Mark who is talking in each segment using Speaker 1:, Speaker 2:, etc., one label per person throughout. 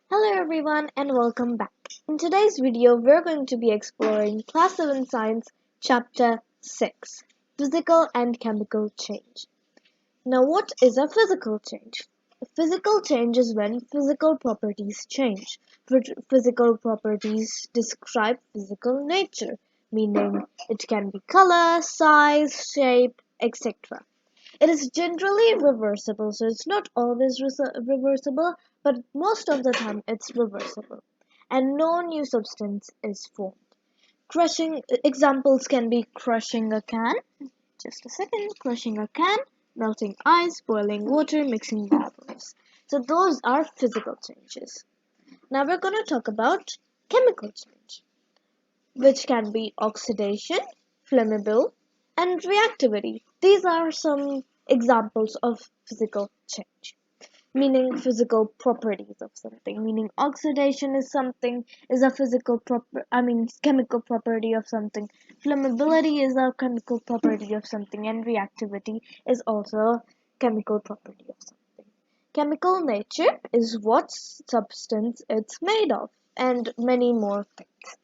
Speaker 1: Hello everyone and welcome back. In today's video, we're going to be exploring Class 7 Science Chapter 6, Physical and Chemical Change. Now what is a physical change? A physical change is when physical properties change. Physical properties describe physical nature, meaning it can be color, size, shape, etc. It is generally reversible, so it's not always reversible, but most of the time it's reversible, and no new substance is formed. Crushing examples can be crushing a can, crushing a can, melting ice, boiling water, mixing vapors. So those are physical changes. Now we're going to talk about chemical change, which can be oxidation, flammable, and reactivity. These are some examples of physical change, meaning physical properties of something. Meaning oxidation is a chemical property of something. Flammability is a chemical property of something, and reactivity is also a chemical property of something. Chemical nature is what substance it's made of, and many more things.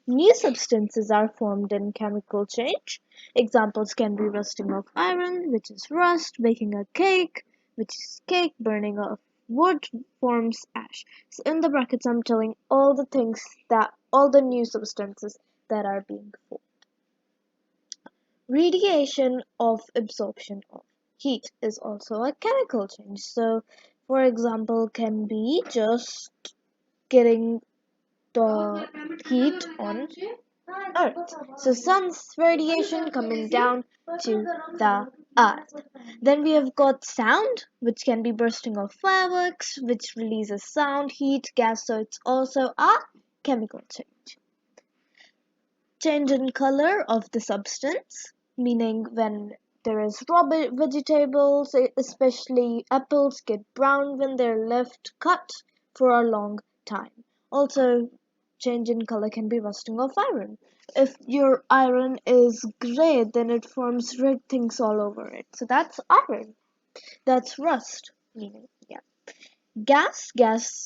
Speaker 1: New substances are formed in chemical change. Examples can be rusting of iron, which is rust, baking a cake, which is cake, burning of wood forms ash. So in the brackets I'm telling all the new substances that are being formed. Radiation of absorption of heat is also a chemical change. So for example can be just getting the heat on Earth. So sun's radiation coming down to the Earth. Then we have got sound, which can be bursting of fireworks, which releases sound, heat, gas, so it's also a chemical change. Change in color of the substance, meaning when there is raw vegetables, especially apples, get brown when they're left cut for a long time. Also, change in color can be rusting of iron. If your iron is gray, then it forms red things all over it. So that's iron. That's rust, meaning, yeah. Gas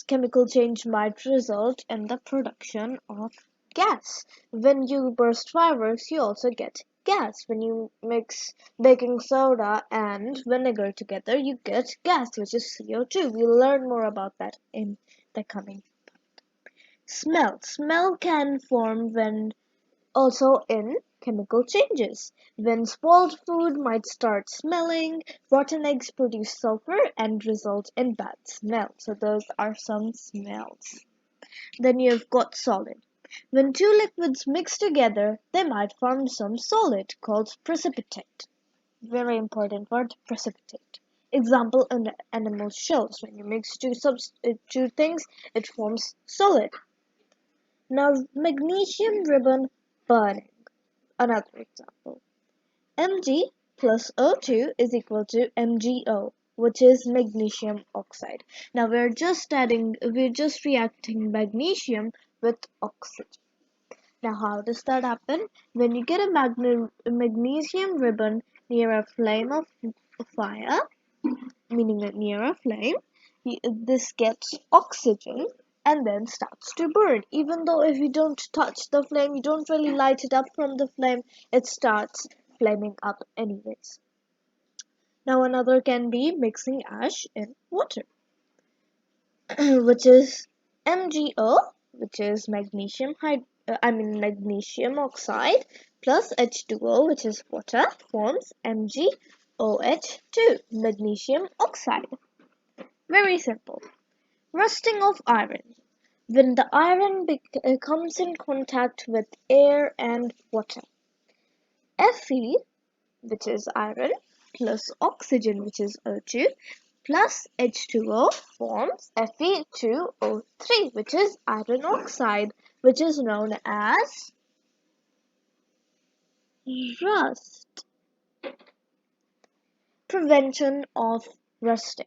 Speaker 1: chemical change might result in the production of gas. When you burst fireworks, you also get gas. When you mix baking soda and vinegar together, you get gas, which is CO2. We'll learn more about that in the coming. Smell can form when also in chemical changes. When spoiled food might start smelling, rotten eggs produce sulphur and result in bad smell. So those are some smells. Then you've got solid. When two liquids mix together, they might form some solid called precipitate. Very important word, precipitate. Example in the animal shells. When you mix two things, it forms solid. Now magnesium ribbon burning. Another example. Mg plus O2 is equal to MgO, which is magnesium oxide. Now we're just reacting magnesium with oxygen. Now how does that happen? When you get a magnesium ribbon near a flame of fire, meaning near a flame, this gets oxygen and then starts to burn. Even though if you don't touch the flame, you don't really light it up from the flame, it starts flaming up anyways. Now another can be mixing ash in water, which is MgO, which is magnesium oxide plus H2O, which is water, forms MgOH2, magnesium oxide. Very simple. Rusting of iron. When the iron comes in contact with air and water. Fe, which is iron, plus oxygen, which is O2, plus H2O forms Fe2O3, which is iron oxide, which is known as rust. Prevention of rusting.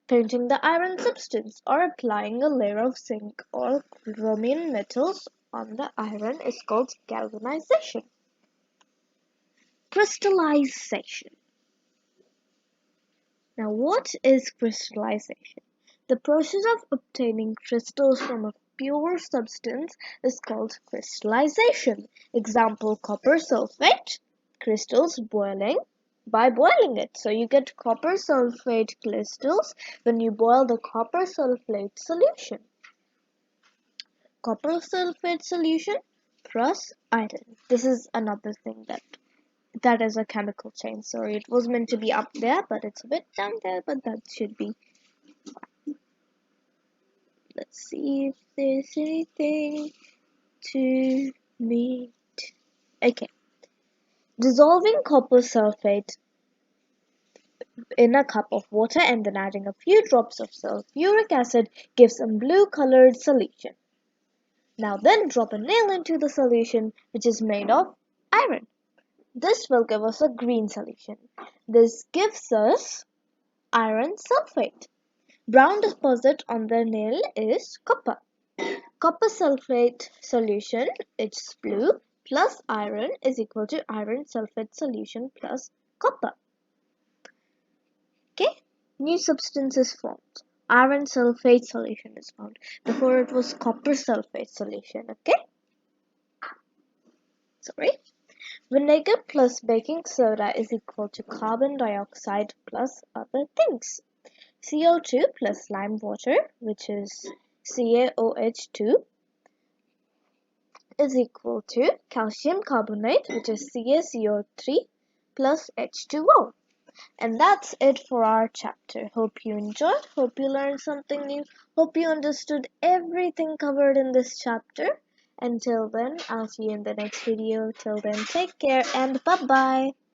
Speaker 1: Painting the iron substance or applying a layer of zinc or chromium metals on the iron is called galvanization. Crystallization. Now what is crystallization? The process of obtaining crystals from a pure substance is called crystallization. Example, copper sulfate crystals by boiling it. So you get copper sulfate crystals when you boil the copper sulfate solution. Copper sulfate solution plus iron. This is another thing that is a chemical change. Sorry, it was meant to be up there, but it's a bit down there, but that should be. Let's see if there's anything to meet. Okay. Dissolving copper sulfate in a cup of water and then adding a few drops of sulfuric acid gives a blue colored solution. Now then drop a nail into the solution, which is made of iron. This will give us a green solution. This gives us iron sulfate. Brown deposit on the nail is copper. Copper sulfate solution, it's blue, plus iron is equal to iron sulfate solution plus copper. Okay, new substance is formed. Iron sulfate solution is found. Before it was copper sulfate solution, okay? Sorry. Vinegar plus baking soda is equal to carbon dioxide plus other things. CO2 plus lime water, which is CaOH2, is equal to calcium carbonate, which is CaCO3 plus H2O. And that's it for our chapter. Hope you enjoyed, hope you learned something new, hope you understood everything covered in this chapter. Until then, I'll see you in the next video. Till then, take care and bye-bye.